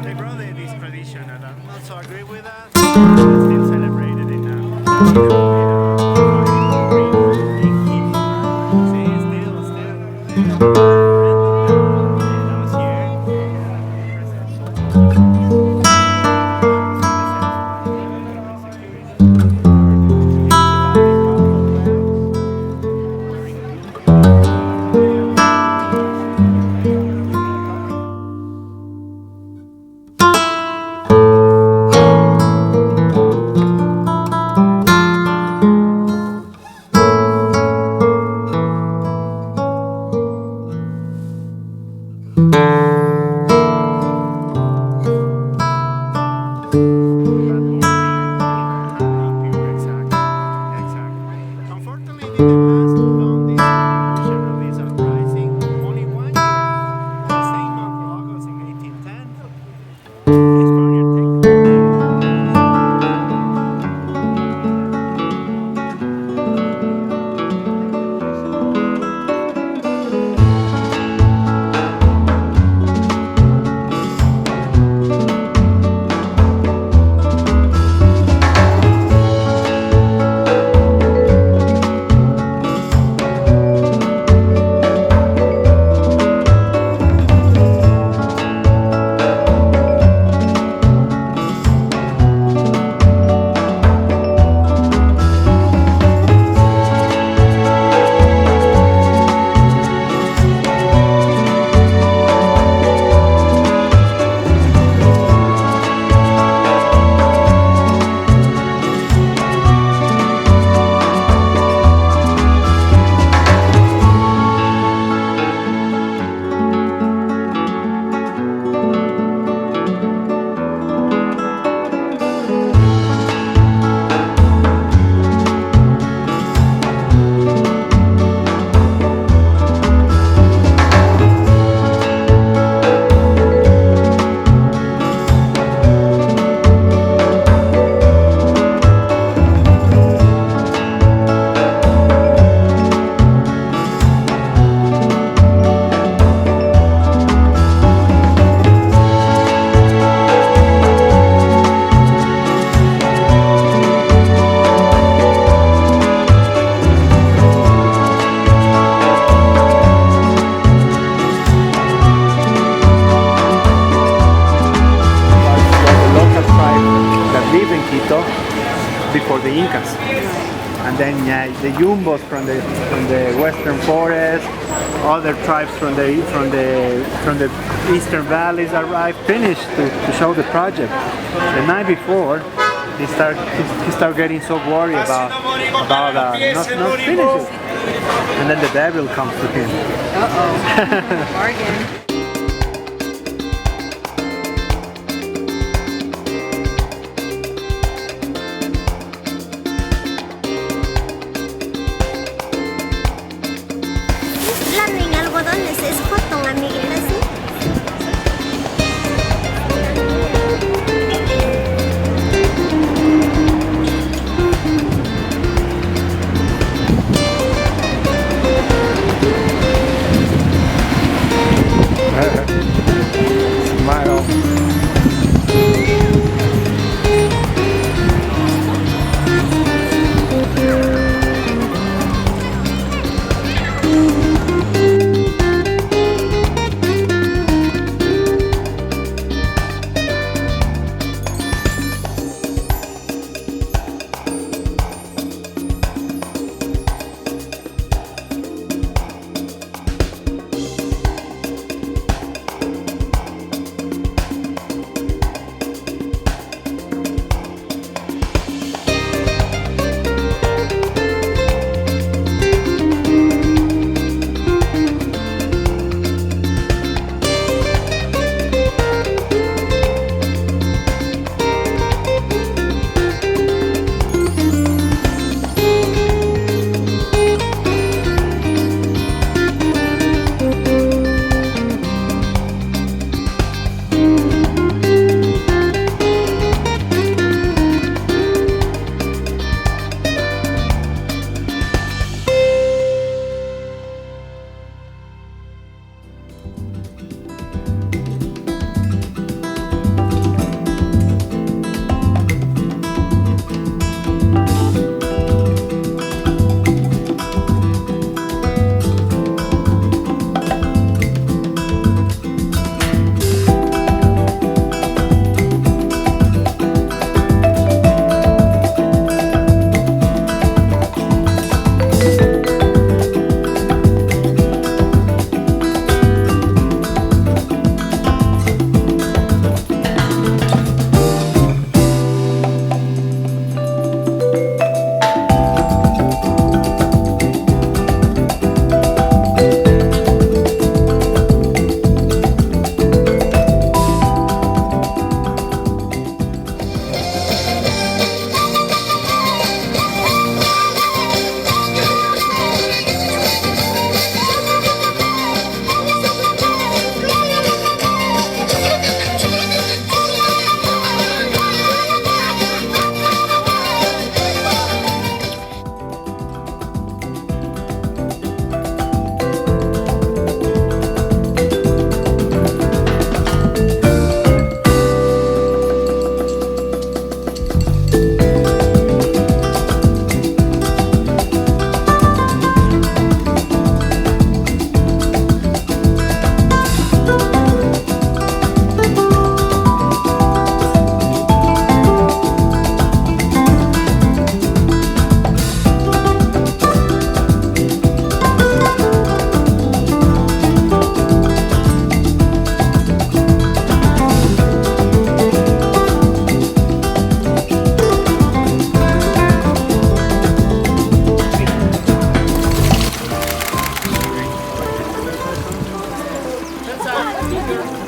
They brought this tradition, and I also agree with that. It's still celebrated in Quito. Before the Incas, and then the Yumbos from the western forest, other tribes from the eastern valleys arrived, finished to show the project. The night before, he started getting so worried about not finishing, and then the devil comes to him. Bargain. Landing algodones es cotton, Miguel, así. Smile.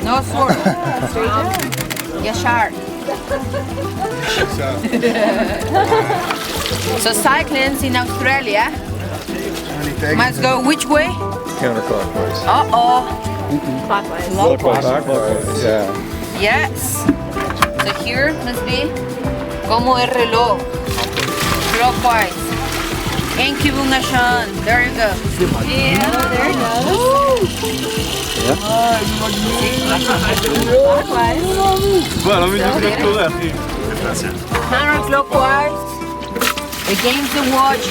No sword. Yashar. So cyclists in Australia must go which way? Counterclockwise. Uh-oh. Clockwise. Yeah. Yes. So here must be como el reloj. Clockwise. Incubation. There you go. Yeah, there you go. Bueno, mi temperatura así. Counterclockwise. Against the watch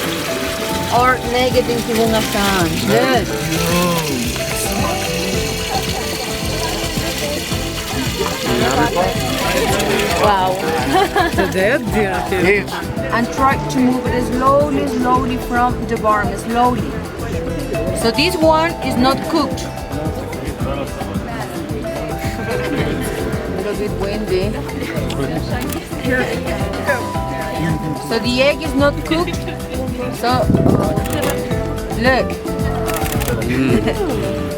or negative incubation. Good. Wow. And try to move it slowly from the barn, slowly. So this one is not cooked. A little bit windy. So the egg is not cooked. So look,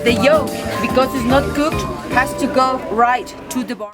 the yolk, because it's not cooked, has to go right to the bone.